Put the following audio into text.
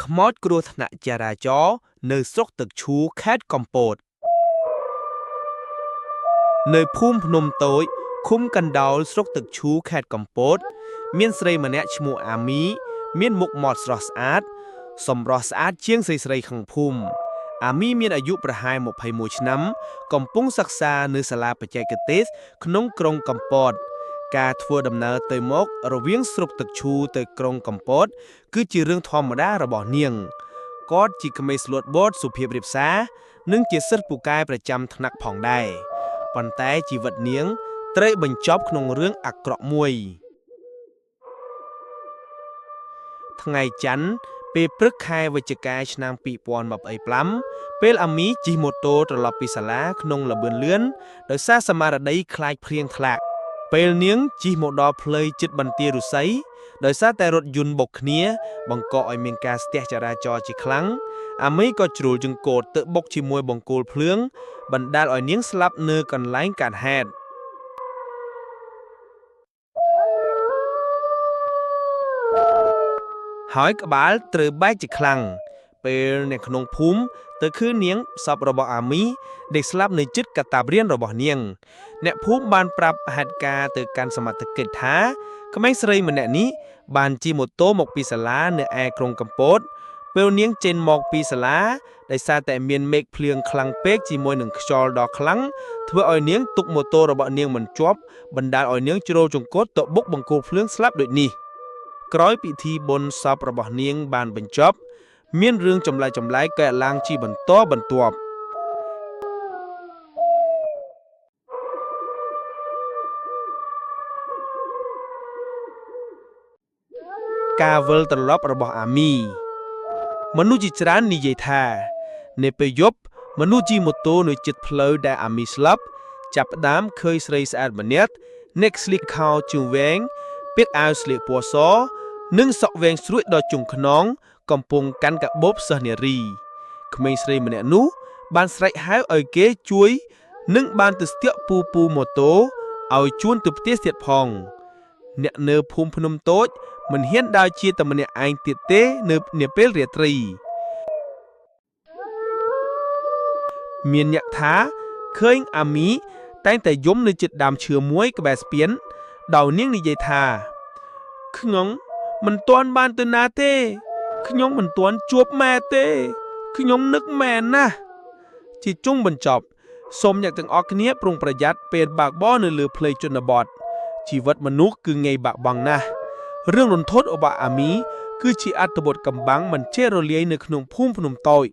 ខ្មោចគ្រោះថ្នាក់ចរាចរណ៍នៅស្រុកទឹកឈូខេត្តកំពតនៅភូមិភ្នំតូចឃុំកណ្ដោលស្រុកទឹកឈូខេត្តកំពតមានស្រីម្នាក់ឈ្មោះអាមីមានមុខមាត់ស្រស់ស្អាតសម្រស់ស្អាតជាងស្រីៗខាងភូមិអាមីមានអាយុប្រហែល21ឆ្នាំកំពុងសិក្សានៅសាលាបច្ចេកទេសក្នុងក្រុងកំពតការធ្វើដំណើរទៅមករវាងស្រុកទឹកឈូទៅក្រុងកំពតគឺជារឿងធម្មតារបស់នាងគាត់ជាក្មេងស្លូតបូតសុភាពរាបសារនិងជាសិស្សពូកែប្រចាំថ្នាក់ផងដែរប៉ុន្តែជីវិតនាងត្រូវបញ្ចប់ក្នុងរឿងអាក្រក់មួយថ្ងៃច័ន្ទពេលព្រឹកខែវិច្ឆិកាឆ្នាំ2025ពេលអាមីជិះម៉ូតូត្រឡប់ពីសាលាក្នុងល្បឿនលឿនដោយសារសមារតីខ្លាចភ្លៀងធ្លាក់ពេលនាងជិះមកដល់ផ្លូវជិតបន្ទាយរុស្សីដោយសារតែរថយន្តបុកគ្នាបង្កឲ្យមានការស្ទះចរាចរណ៍ជាខ្លាំងអាមីក៏ជ្រុលចង្កូតទៅបុកជាមួយបង្គោលភ្លើងបណ្ដាលឲ្យនាងស្លាប់នៅកន្លែងកើតហេតុហើយក្បាលត្រូវបែកជាខ្លាំងពេលអ្នកក្នុងភូមិទៅឃើញនាងសពរបស់អាមីដែលស្លាប់នៅជិតកាតាបរៀនរបស់នាងអ្នកភូមិបានប្រាប់ហេតុការណ៍ទៅកាន់សមត្ថកិច្ចថាក្មេងស្រីម្នាក់នេះបានជិះម៉ូតូមកពីសាលានៅឯក្រុងកំពតពេលនាងចេញមកពីសាលាដោយសារតែមានមេឃភ្លៀងខ្លាំងពេកជាមួយនឹងខ្យល់ដ៏ខ្លាំងធ្វើឲ្យនាងទុកម៉ូតូរបស់នាងមិនជាប់បណ្ដាលឲ្យនាងជ្រុលចង្កូតទៅបុកបង្គោលភ្លើងស្លាប់ដូចនេះក្រោយពិធីបុណ្យសពរបស់នាងបានបញ្ចប់មានរឿងចម្លែកកើតឡើងជាបន្តបន្ទាប់ការវិលត្រឡប់របស់អាមីមនុស្សជាច្រើននិយាយថានៅពេលយប់មនុស្សជិះម៉ូតូនៅជិតផ្លូវដែលអាមីស្លាប់ចាប់ផ្ដើមឃើញស្រីស្អាតម្នាក់អ្នកស្លៀកខោជើងវែងពាក់អាវស្លៀកពណ៌សនិងសក់វែងស្រួចដល់ជុងខ្នងកំពុងកាន់កាបូបសិស្សនារីក្មេងស្រីម្នាក់នោះបានស្រែកហៅឲ្យគេជួយនិងបានទៅស្ទាក់ពូម៉ូតូឲ្យជួនទៅផ្ទះទៀតផងអ្នកនៅភូមិភ្នំតូចមិនហ៊ានដើរជាតែម្នាក់ឯងទៀតទេនៅពេលរាត្រីមានអ្នកថាឃើញអាមីតែងតែយំនៅជិតដើមឈើមួយក្បែរស្ពានដោយនាងនិយាយថាខ្ញុំមិនទាន់បានទៅណាទេខ្ញុំមិនទាន់ជួបម៉ែទេខ្ញុំនឹកម៉ែណាស់ជាចុងបញ្ចប់សូមអ្នកទាំងអស់គ្នាប្រុងប្រយ័ត្នពេលបើកបរនៅលើផ្លូវជនបទជីវិតមនុស្សគឺងាយបាក់បង់ណាស់រឿងរន្ធត់របស់អាមីគឺជាអត្ថបទកំបាំងមិនចេះរលាយនៅក្នុងភូមិភ្នំតូច